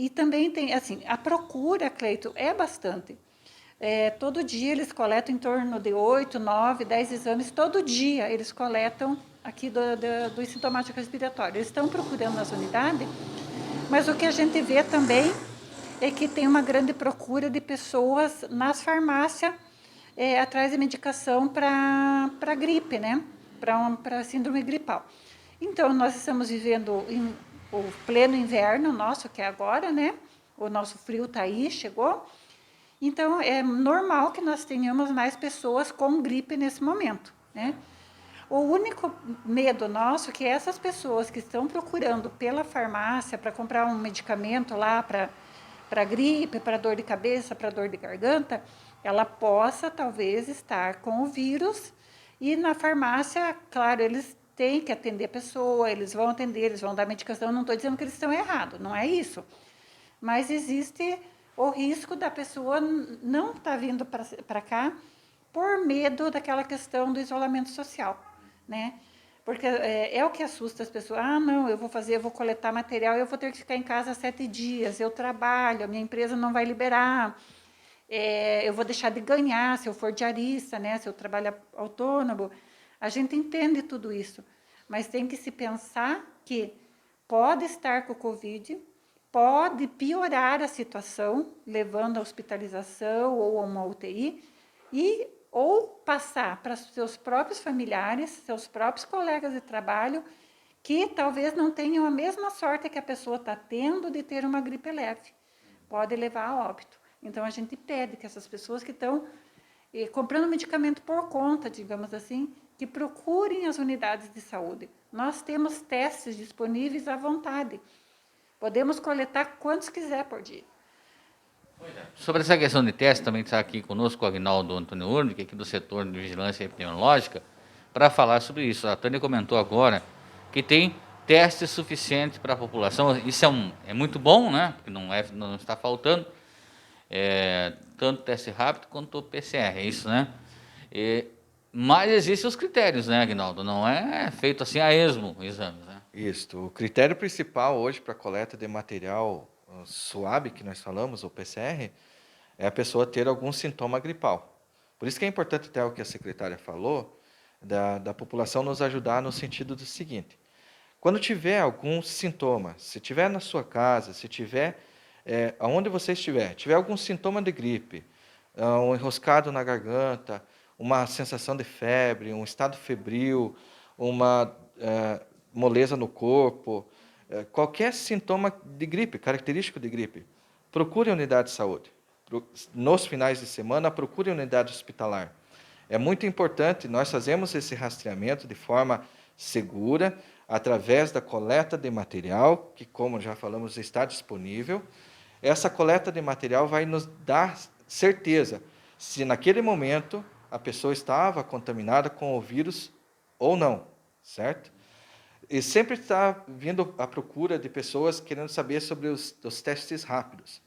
E também tem, assim, a procura, Cleito, é bastante. Todo dia eles coletam em torno de 8, 9, 10 exames, todo dia eles coletam aqui do sintomático respiratório. Eles estão procurando nas unidades, mas o que a gente vê também é que tem uma grande procura de pessoas nas farmácias atrás de medicação para gripe, né? Para síndrome gripal. Então, nós estamos vivendo o pleno inverno nosso, que é agora, né? O nosso frio está aí, chegou. Então, é normal que nós tenhamos mais pessoas com gripe nesse momento, né? O único medo nosso é que essas pessoas que estão procurando pela farmácia para comprar um medicamento lá para gripe, para dor de cabeça, para dor de garganta, ela possa talvez estar com o vírus e na farmácia, claro, eles têm que atender a pessoa, eles vão atender, eles vão dar medicação, não estou dizendo que eles estão errados, não é isso. Mas existe o risco da pessoa não estar vindo para cá por medo daquela questão do isolamento social, né? Porque é o que assusta as pessoas. Ah, não, eu vou coletar material, eu vou ter que ficar em casa 7 dias, eu trabalho, a minha empresa não vai liberar, eu vou deixar de ganhar se eu for diarista, né? Se eu trabalhar autônomo. A gente entende tudo isso, mas tem que se pensar que pode estar com o Covid, pode piorar a situação, levando à hospitalização ou a uma UTI, ou passar para seus próprios familiares, seus próprios colegas de trabalho, que talvez não tenham a mesma sorte que a pessoa está tendo de ter uma gripe leve. Pode levar a óbito. Então, a gente pede que essas pessoas que estão comprando medicamento por conta, digamos assim, que procurem as unidades de saúde. Nós temos testes disponíveis à vontade. Podemos coletar quantos quiser por dia. Sobre essa questão de teste, também está aqui conosco o Agnaldo Antônio Urni, aqui do setor de vigilância epidemiológica, para falar sobre isso. A Tânia comentou agora que tem teste suficiente para a população. Isso é muito bom, né? Porque não está faltando. Tanto teste rápido quanto o PCR, é isso, né? Mas existem os critérios, né, Agnaldo? Não é feito assim a esmo o exame, né? Isso. O critério principal hoje para a coleta de material SUAB, que nós falamos, ou PCR, é a pessoa ter algum sintoma gripal. Por isso que é importante até o que a secretária falou, da população nos ajudar no sentido do seguinte: quando tiver algum sintoma, se tiver na sua casa, se tiver aonde você estiver, tiver algum sintoma de gripe, um enroscado na garganta, uma sensação de febre, um estado febril, uma moleza no corpo, qualquer sintoma de gripe, característico de gripe, procure a unidade de saúde. Nos finais de semana, procure a unidade hospitalar. É muito importante, nós fazemos esse rastreamento de forma segura, através da coleta de material, que, como já falamos, está disponível. Essa coleta de material vai nos dar certeza se naquele momento a pessoa estava contaminada com o vírus ou não, certo? E sempre está vindo à procura de pessoas querendo saber sobre os testes rápidos.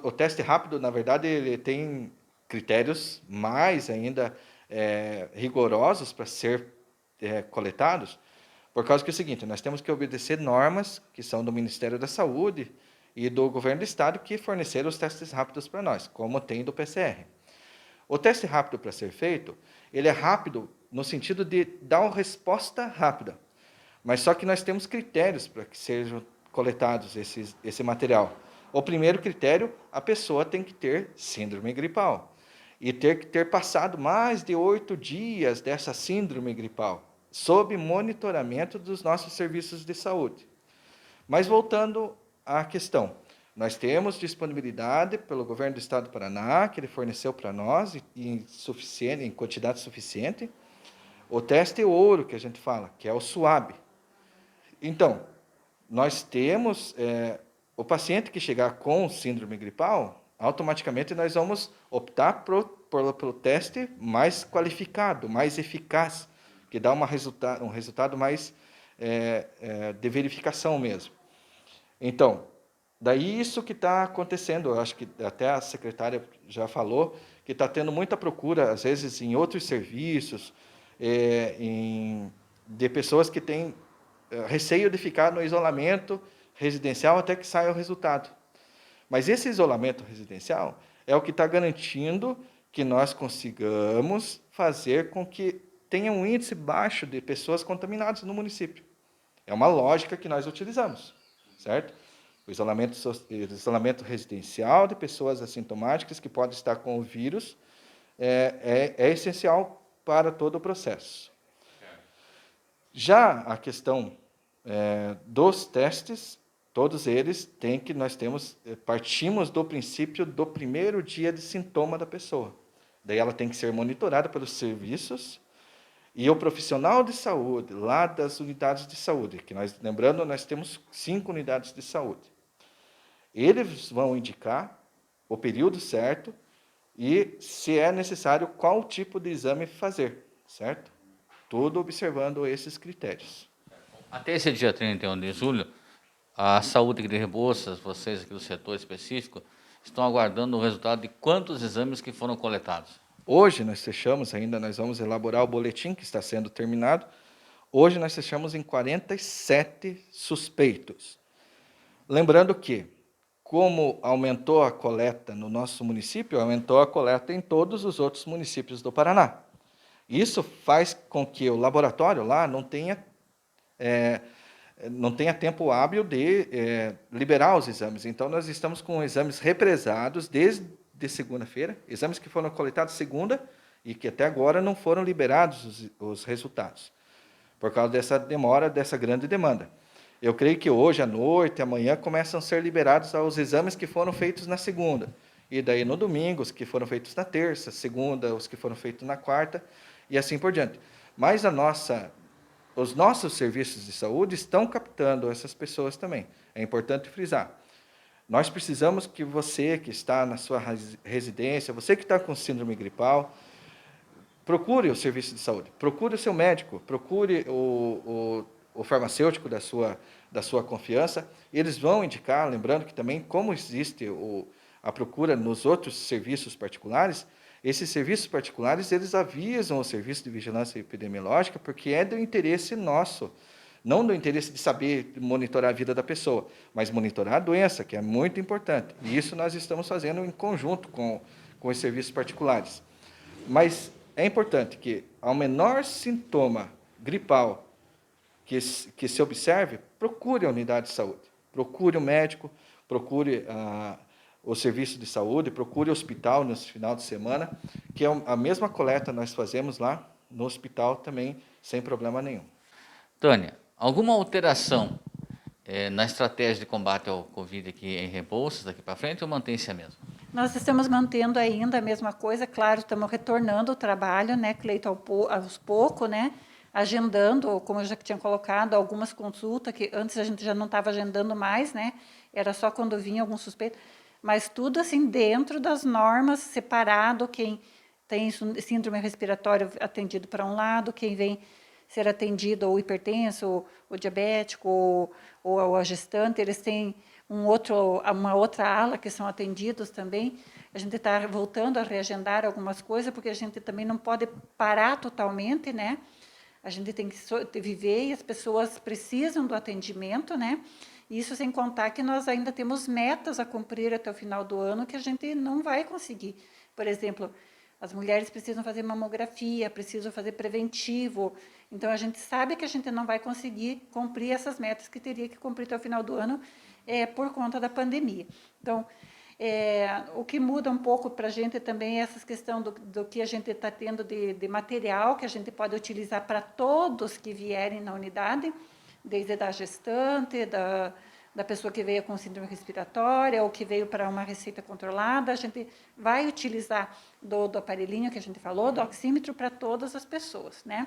O teste rápido, na verdade, ele tem critérios mais ainda rigorosos para ser coletados, por causa que é o seguinte: nós temos que obedecer normas que são do Ministério da Saúde e do Governo do Estado, que forneceram os testes rápidos para nós, como tem do PCR. O teste rápido para ser feito, ele é rápido no sentido de dar uma resposta rápida, mas só que nós temos critérios para que sejam coletados esse material. O primeiro critério: a pessoa tem que ter síndrome gripal e ter que ter passado mais de 8 dias dessa síndrome gripal, sob monitoramento dos nossos serviços de saúde. Mas voltando à questão, nós temos disponibilidade pelo Governo do Estado do Paraná, que ele forneceu para nós em quantidade suficiente, o teste ouro, que a gente fala, que é o SUAB. Então, nós temos o paciente que chegar com síndrome gripal, automaticamente nós vamos optar pelo teste mais qualificado, mais eficaz, que dá um resultado mais de verificação mesmo. Então, daí isso que está acontecendo, eu acho que até a secretária já falou, que está tendo muita procura, às vezes, em outros serviços, de pessoas que têm receio de ficar no isolamento, residencial até que saia o resultado. Mas esse isolamento residencial é o que está garantindo que nós consigamos fazer com que tenha um índice baixo de pessoas contaminadas no município. É uma lógica que nós utilizamos, certo? O isolamento residencial de pessoas assintomáticas que podem estar com o vírus é essencial para todo o processo. Já a questão dos testes, todos eles partimos do princípio do primeiro dia de sintoma da pessoa. Daí ela tem que ser monitorada pelos serviços e o profissional de saúde, lá das unidades de saúde, que lembrando, nós temos 5 unidades de saúde. Eles vão indicar o período certo e, se é necessário, qual tipo de exame fazer, certo? Tudo observando esses critérios. Até esse dia 31 de julho, a saúde de Rebouças, vocês aqui do setor específico, estão aguardando o resultado de quantos exames que foram coletados? Hoje nós fechamos ainda, nós vamos elaborar o boletim que está sendo terminado. Hoje nós fechamos em 47 suspeitos. Lembrando que, como aumentou a coleta no nosso município, aumentou a coleta em todos os outros municípios do Paraná. Isso faz com que o laboratório lá não tenha tempo hábil de liberar os exames. Então, nós estamos com exames represados desde segunda-feira, exames que foram coletados segunda e que até agora não foram liberados os resultados, por causa dessa demora, dessa grande demanda. Eu creio que hoje à noite, amanhã, começam a ser liberados os exames que foram feitos na segunda. E daí no domingo, os que foram feitos na terça, segunda, os que foram feitos na quarta, e assim por diante. Mas os nossos serviços de saúde estão captando essas pessoas também. É importante frisar. Nós precisamos que você que está na sua residência, você que está com síndrome gripal, procure o serviço de saúde, procure o seu médico, procure o farmacêutico da sua confiança. Eles vão indicar, lembrando que também, como existe a procura nos outros serviços particulares, esses serviços particulares, eles avisam o serviço de vigilância epidemiológica, porque é do interesse nosso, não do interesse de saber monitorar a vida da pessoa, mas monitorar a doença, que é muito importante. E isso nós estamos fazendo em conjunto com os serviços particulares. Mas é importante que, ao menor sintoma gripal que se observe, procure a unidade de saúde, procure o médico, procure o serviço de saúde, procure o hospital nesse final de semana, que é a mesma coleta nós fazemos lá no hospital também, sem problema nenhum. Tânia, alguma alteração na estratégia de combate ao Covid aqui em Rebouças, daqui para frente, ou mantém-se a mesma? Nós estamos mantendo ainda a mesma coisa, claro, estamos retornando o trabalho, né, Cleiton, aos poucos, né, agendando, como eu já tinha colocado, algumas consultas, que antes a gente já não estava agendando mais, né, era só quando vinha algum suspeito, mas tudo assim dentro das normas, separado, quem tem síndrome respiratória atendido para um lado, quem vem ser atendido ou hipertenso, ou diabético, ou a gestante, eles têm uma outra ala que são atendidos também. A gente está voltando a reagendar algumas coisas, porque a gente também não pode parar totalmente, né? A gente tem que viver e as pessoas precisam do atendimento, né? Isso sem contar que nós ainda temos metas a cumprir até o final do ano que a gente não vai conseguir. Por exemplo, as mulheres precisam fazer mamografia, precisam fazer preventivo. Então, a gente sabe que a gente não vai conseguir cumprir essas metas que teria que cumprir até o final do ano por conta da pandemia. Então, o que muda um pouco para a gente também é essa questão do que a gente está tendo de material que a gente pode utilizar para todos que vierem na unidade, desde da gestante, da pessoa que veio com síndrome respiratória ou que veio para uma receita controlada. A gente vai utilizar do aparelhinho que a gente falou, do oxímetro, para todas as pessoas, né?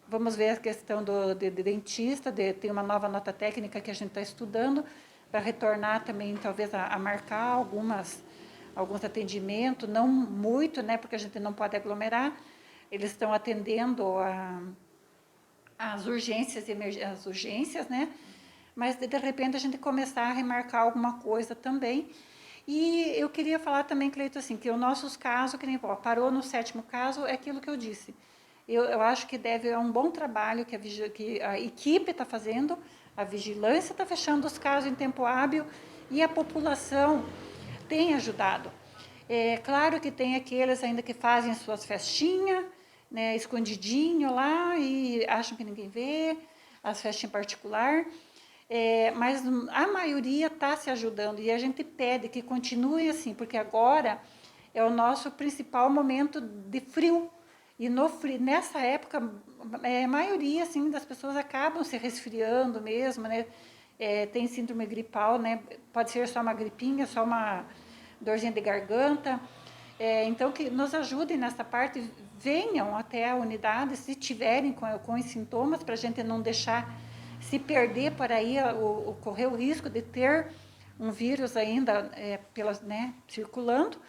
Vamos ver a questão de dentista, tem uma nova nota técnica que a gente está estudando para retornar também, talvez, a marcar alguns atendimentos, não muito, né, porque a gente não pode aglomerar. Eles estão atendendo as urgências, né? Mas, de repente, a gente começar a remarcar alguma coisa também. E eu queria falar também, Cleiton, assim, que os nossos casos, que nem parou no 7º caso, é aquilo que eu disse. Eu acho que deve um bom trabalho que a equipe está fazendo A vigilância está fechando os casos em tempo hábil e a população tem ajudado. É claro que tem aqueles ainda que fazem suas festinhas, né, escondidinho lá e acham que ninguém vê, as festinhas em particular, mas a maioria está se ajudando e a gente pede que continue assim, porque agora é o nosso principal momento de frio. E no frio, nessa época, a maioria assim, das pessoas acabam se resfriando mesmo, né? Tem síndrome gripal, né? Pode ser só uma gripinha, só uma dorzinha de garganta. Então, que nos ajudem nessa parte, venham até a unidade se tiverem com os sintomas, para a gente não deixar se perder por aí, correr o risco de ter um vírus ainda né, circulando.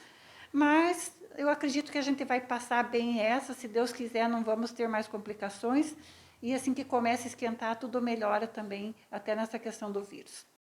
Mas eu acredito que a gente vai passar bem essa, se Deus quiser, não vamos ter mais complicações. E assim que começa a esquentar, tudo melhora também, até nessa questão do vírus.